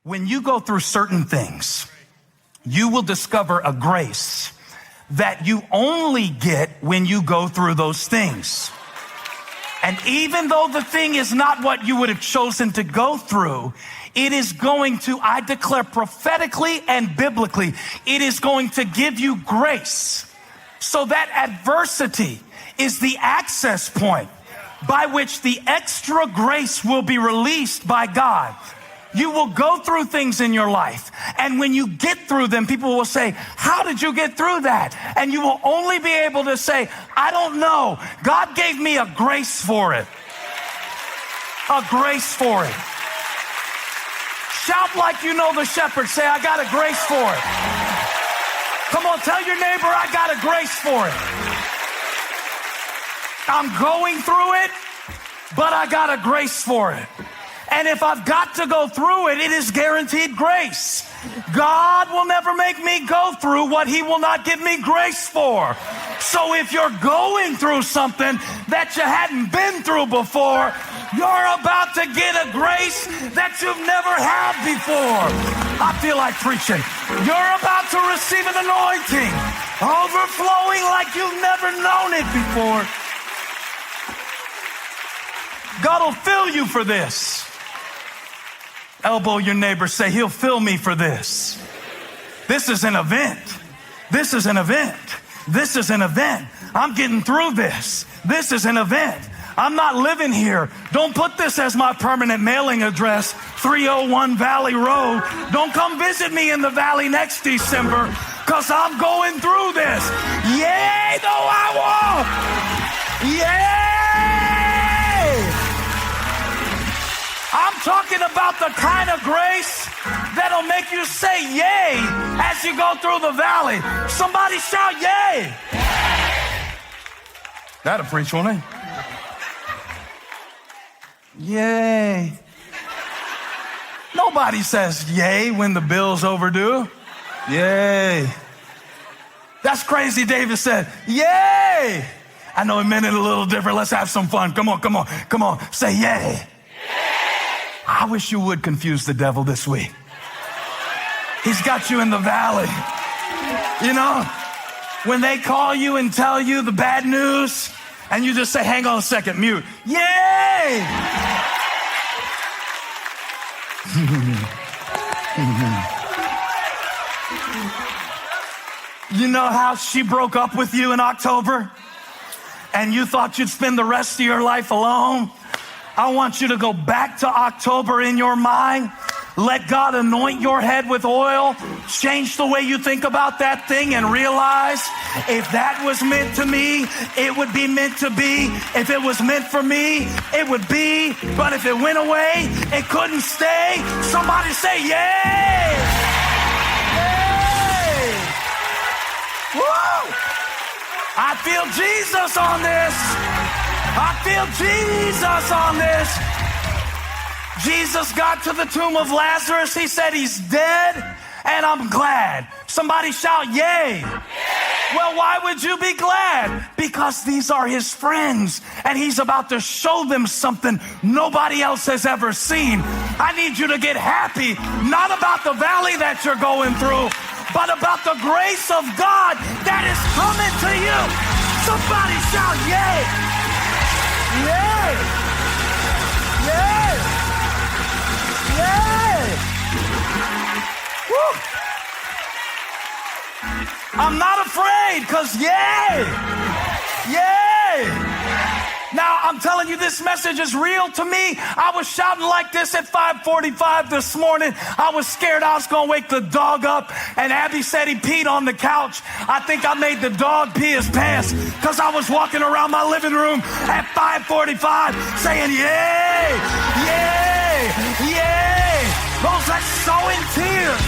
When you go through certain things, you will discover a grace that you only get when you go through those things. And even though the thing is not what you would have chosen to go through, it is going to, I declare prophetically and biblically, it is going to give you grace. So that adversity is the access point by which the extra grace will be released by God. You will go through things in your life, and when you get through them, people will say, how did you get through that? And you will only be able to say, I don't know. God gave me a grace for it. A grace for it. Shout like you know the shepherd. Say, I got a grace for it. Come on, tell your neighbor, I got a grace for it. I'm going through it, but I got a grace for it. And if I've got to go through it, it is guaranteed grace. God will never make me go through what he will not give me grace for. So if you're going through something that you hadn't been through before, you're about to get a grace that you've never had before. I feel like preaching. You're about to receive an anointing, overflowing like you've never known it before. God will fill you for this. Elbow your neighbor, say, he'll fill me for this. This is an event. This is an event. This is an event. I'm getting through this. This is an event. I'm not living here. Don't put this as my permanent mailing address, 301 Valley Road. Don't come visit me in the valley next December, because I'm going through this. Yay, though I walk. Yay. I'm talking about the kind of grace that'll make you say yay as you go through the valley. Somebody shout yay. That'll preach, won't it? Yay. Nobody says yay when the bill's overdue. Yay. That's crazy. David said, yay. I know he meant it a little different. Let's have some fun. Come on, come on, come on. Say yay. I wish you would confuse the devil this week. He's got you in the valley. You know, when they call you and tell you the bad news, and you just say, hang on a second, mute. Yay! You know how she broke up with you in October? And you thought you'd spend the rest of your life alone? I want you to go back to October in your mind. Let God anoint your head with oil. Change the way you think about that thing and realize if that was meant to me, it would be meant to be. If it was meant for me, it would be. But if it went away, it couldn't stay. Somebody say, yay! Yay! Woo! I feel Jesus on this. I feel Jesus on this. Jesus got to the tomb of Lazarus. He said, he's dead, and I'm glad. Somebody shout, yay. Yay. Well, why would you be glad? Because these are his friends, and he's about to show them something nobody else has ever seen. I need you to get happy, not about the valley that you're going through, but about the grace of God that is coming to you. Somebody shout, yay. Yay! Yay! Yay! Woo! I'm not afraid, because yay! Yay! Now, I'm telling you, this message is real to me. I was shouting like this at 5:45 this morning. I was scared I was going to wake the dog up, and Abby said he peed on the couch. I think I made the dog pee his pants because I was walking around my living room at 5:45 saying, yay, yay, yay. Those that sow in tears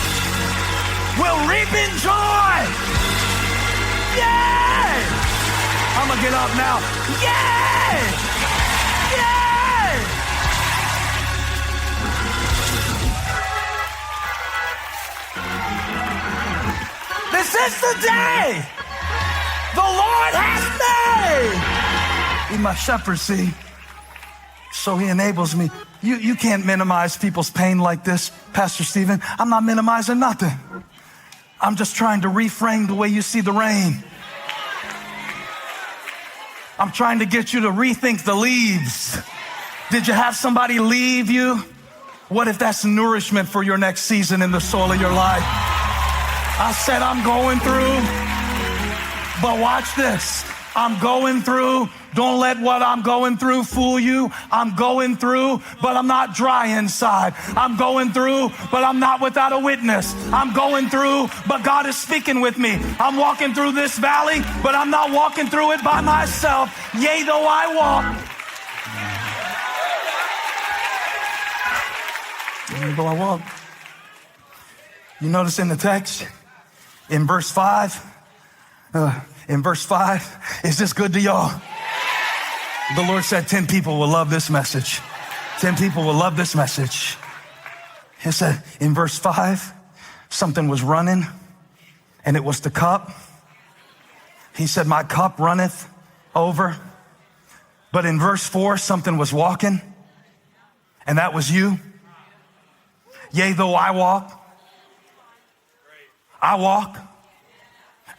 will reap in joy. Yay! I'm going to get up now. Yay! Yay! This is the day the Lord has made. Be my shepherd, see. So he enables me. You can't minimize people's pain like this, Pastor Stephen. I'm not minimizing nothing. I'm just trying to reframe the way you see the rain. I'm trying to get you to rethink the leaves. Did you have somebody leave you? What if that's nourishment for your next season in the soil of your life? I said, I'm going through, but watch this. I'm going through. Don't let what I'm going through fool you. I'm going through, but I'm not dry inside. I'm going through, but I'm not without a witness. I'm going through, but God is speaking with me. I'm walking through this valley, but I'm not walking through it by myself. Yea, though I walk. Yea, though I walk. You notice in the text, in verse 5, is this good to y'all? The Lord said 10 people will love this message. 10 people will love this message. He said in verse 5, something was running, and it was the cup. He said, my cup runneth over. But in verse 4, something was walking, and that was you. Yea, though I walk,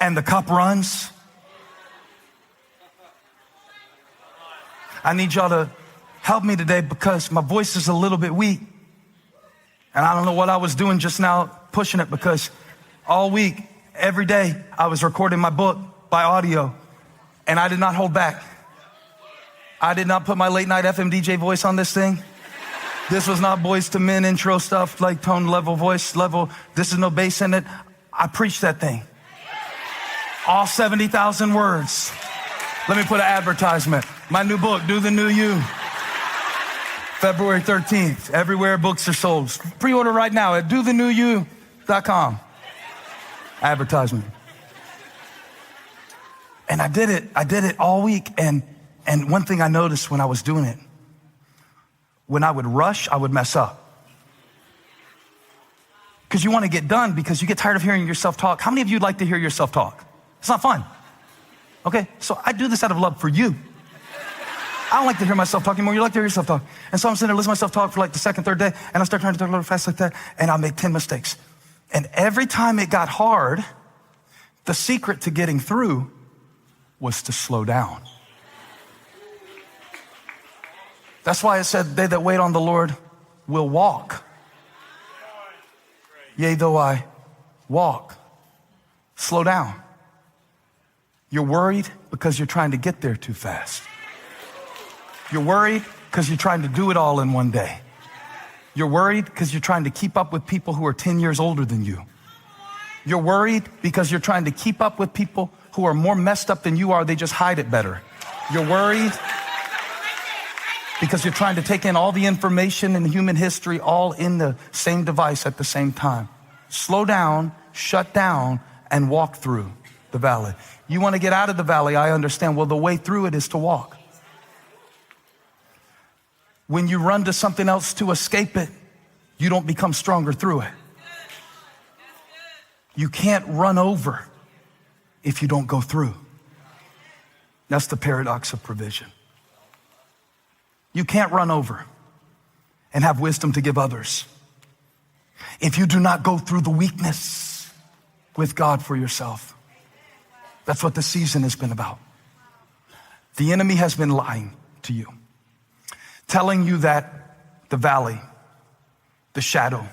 and the cup runs. I need y'all to help me today because my voice is a little bit weak. And I don't know what I was doing just now, pushing it, because all week, every day, I was recording my book by audio, and I did not hold back. I did not put my late night FM DJ voice on this thing. This was not Boys to Men intro stuff, like tone level, voice level. This is no bass in it. I preached that thing. All 70,000 words. Let me put an advertisement. My new book, Do the New You. February 13th, everywhere books are sold. Pre-order right now at dothenewyou.com. Advertisement. And I did it all week. And one thing I noticed when I was doing it, when I would rush, I would mess up. Because you want to get done because you get tired of hearing yourself talk. How many of you like to hear yourself talk? It's not fun. Okay, so I do this out of love for you. I don't like to hear myself talk anymore. You like to hear yourself talk. And so I'm sitting there listening to myself talk for like the second, third day, and I start trying to talk a little fast like that, and I'll make 10 mistakes. And every time it got hard, the secret to getting through was to slow down. That's why it said, they that wait on the Lord will walk. Yea, though I walk. Slow down. You're worried because you're trying to get there too fast. You're worried because you're trying to do it all in one day. You're worried because you're trying to keep up with people who are 10 years older than you. You're worried because you're trying to keep up with people who are more messed up than you are. They just hide it better. You're worried because you're trying to take in all the information in human history all in the same device at the same time. Slow down, shut down, and walk through the valley. You want to get out of the valley, I understand. Well, the way through it is to walk. When you run to something else to escape it, you don't become stronger through it. You can't run over if you don't go through. That's the paradox of provision. You can't run over and have wisdom to give others if you do not go through the weakness with God for yourself. That's what the season has been about. The enemy has been lying to you, telling you that the valley, the shadow,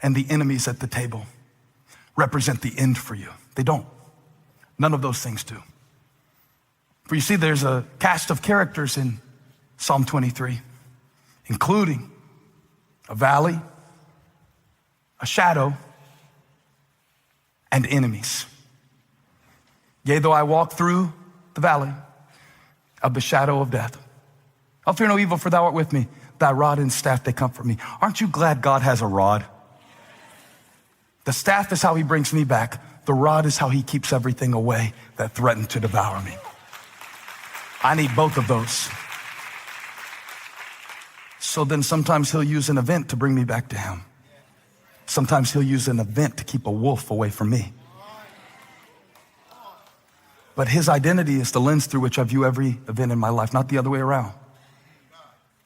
and the enemies at the table represent the end for you. They don't. None of those things do. For you see, there's a cast of characters in Psalm 23, including a valley, a shadow, and enemies. Yea, though I walk through the valley of the shadow of death, I'll fear no evil, for thou art with me. Thy rod and staff, they comfort me. Aren't you glad God has a rod? The staff is how he brings me back. The rod is how he keeps everything away that threatened to devour me. I need both of those. So then sometimes he'll use an event to bring me back to him. Sometimes he'll use an event to keep a wolf away from me. But his identity is the lens through which I view every event in my life, not the other way around.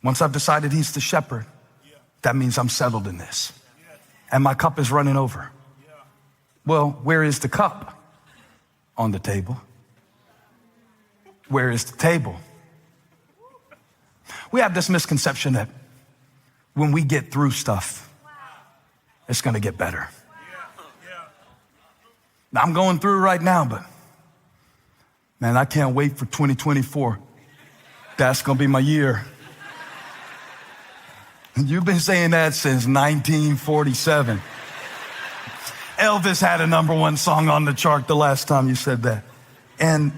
Once I've decided he's the shepherd, that means I'm settled in this. And my cup is running over. Well, where is the cup? On the table. Where is the table? We have this misconception that when we get through stuff, it's going to get better. Now, I'm going through right now, but man, I can't wait for 2024. That's going to be my year. You've been saying that since 1947. Elvis had a #1 song on the chart the last time you said that. And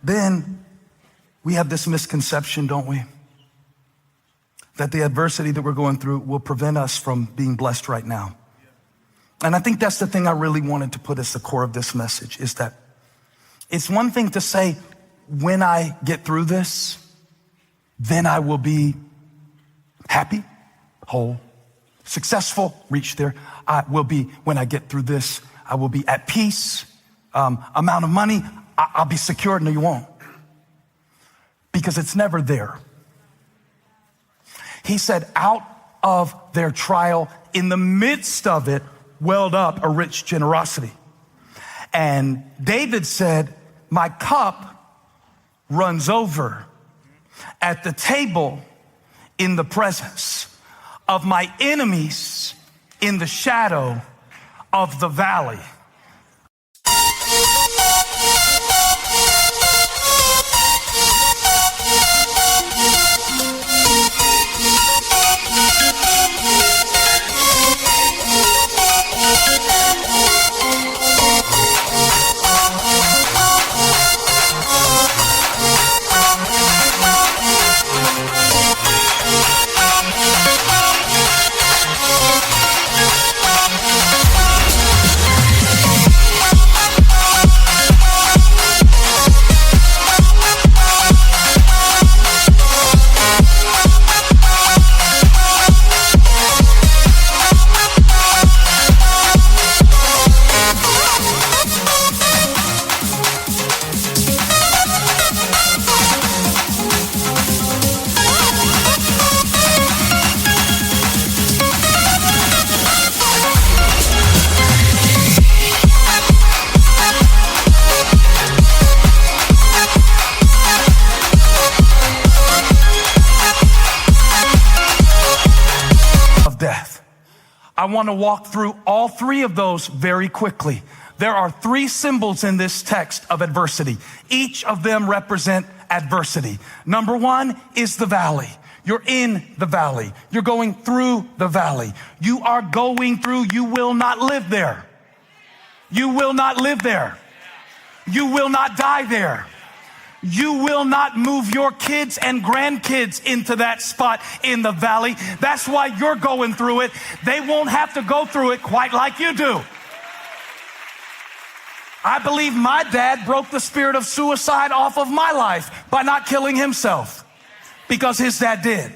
then we have this misconception, don't we? That the adversity that we're going through will prevent us from being blessed right now. And I think that's the thing I really wanted to put as the core of this message, is that it's one thing to say, when I get through this, then I will be happy, whole, successful, reach there. I will be, when I get through this, I will be at peace, amount of money, I'll be secure. No, you won't. Because it's never there. He said, out of their trial, in the midst of it, welled up a rich generosity. And David said, my cup runs over at the table in the presence of my enemies, in the shadow of the valley. I want to walk through all three of those very quickly. There are three symbols in this text of adversity. Each of them represent adversity. Number one is the valley. You're in the valley. You're going through the valley. You are going through. You will not live there. You will not live there. You will not die there. You will not move your kids and grandkids into that spot in the valley. That's why you're going through it. They won't have to go through it quite like you do. I believe my dad broke the spirit of suicide off of my life by not killing himself, because his dad did.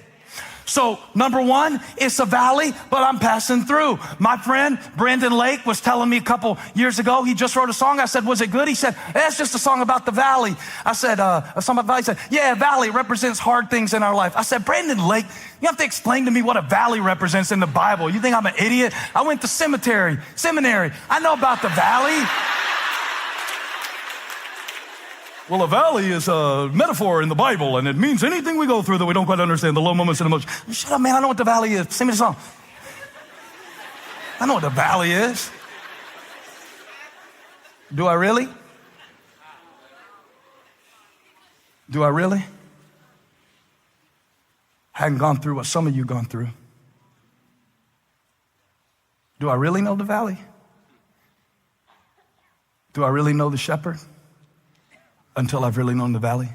So number one, it's a valley, but I'm passing through. My friend Brandon Lake was telling me a couple years ago, he just wrote a song. I said, was it good? He said, that's just a song about the valley. I said, a song about the valley. He said, yeah, valley represents hard things in our life. I said, Brandon Lake, you have to explain to me what a valley represents in the Bible. You think I'm an idiot? I went to seminary. I know about the valley. Well, a valley is a metaphor in the Bible, and it means anything we go through that we don't quite understand, the low moments and emotions. Shut up, man. I know what the valley is. Sing me the song. I know what the valley is. Do I really? Do I really? I hadn't gone through what some of you gone through. Do I really know the valley? Do I really know the shepherd? Until I've really known the valley?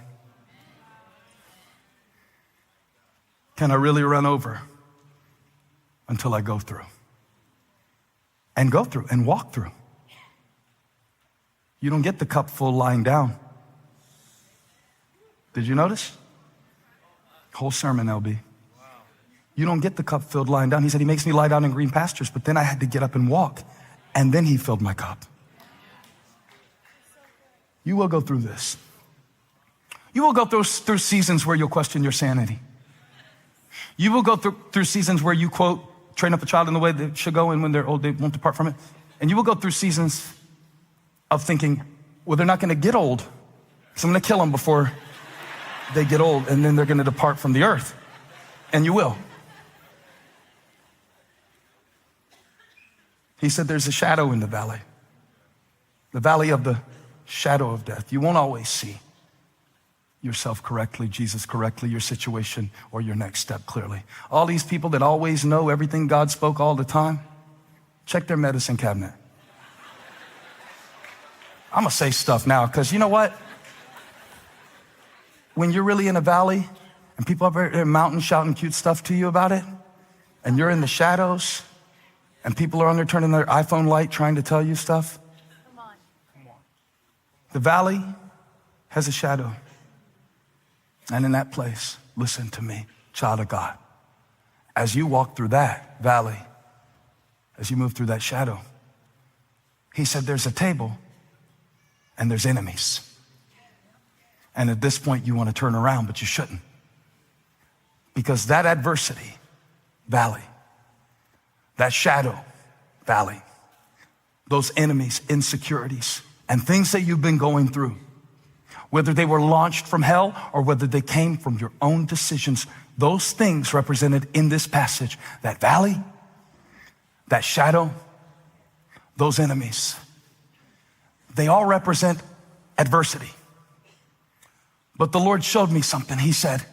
Can I really run over until I go through? And go through and walk through. You don't get the cup full lying down. Did you notice? Whole sermon, LB. You don't get the cup filled lying down. He said he makes me lie down in green pastures, but then I had to get up and walk, and then he filled my cup. You will go through this. You will go through seasons where you'll question your sanity. You will go through seasons where you, quote, train up a child in the way they should go, and when they're old, they won't depart from it. And you will go through seasons of thinking, well, they're not going to get old, so I'm going to kill them before they get old, and then they're going to depart from the earth. And you will. He said there's a shadow in the valley of the shadow of death. You won't always see yourself correctly, Jesus correctly, your situation or your next step clearly. All these people that always know everything God spoke all the time, check their medicine cabinet. I'm gonna say stuff now, because you know what? When you're really in a valley and people up there in a mountain shouting cute stuff to you about it, and you're in the shadows and people are on there turning their iPhone light trying to tell you stuff. Come on. The valley has a shadow. And in that place, listen to me, child of God. As you walk through that valley, as you move through that shadow, he said there's a table and there's enemies. And at this point, you want to turn around, but you shouldn't. Because that adversity valley, that shadow valley, those enemies, insecurities, and things that you've been going through, whether they were launched from hell or whether they came from your own decisions, those things represented in this passage, that valley, that shadow, those enemies, they all represent adversity. But the Lord showed me something. He said,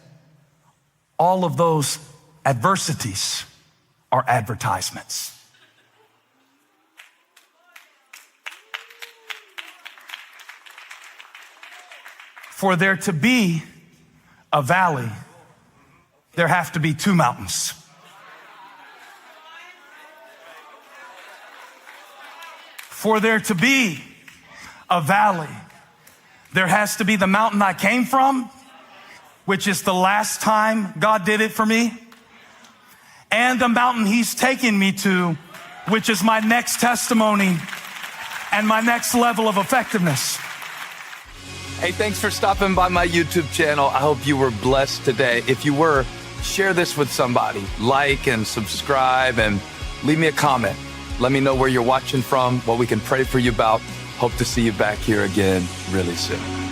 all of those adversities are advertisements. For there to be a valley, there have to be two mountains. For there to be a valley, there has to be the mountain I came from, which is the last time God did it for me, and the mountain he's taking me to, which is my next testimony and my next level of effectiveness. Hey, thanks for stopping by my YouTube channel. I hope you were blessed today. If you were, share this with somebody. Like and subscribe and leave me a comment. Let me know where you're watching from, what we can pray for you about. Hope to see you back here again really soon.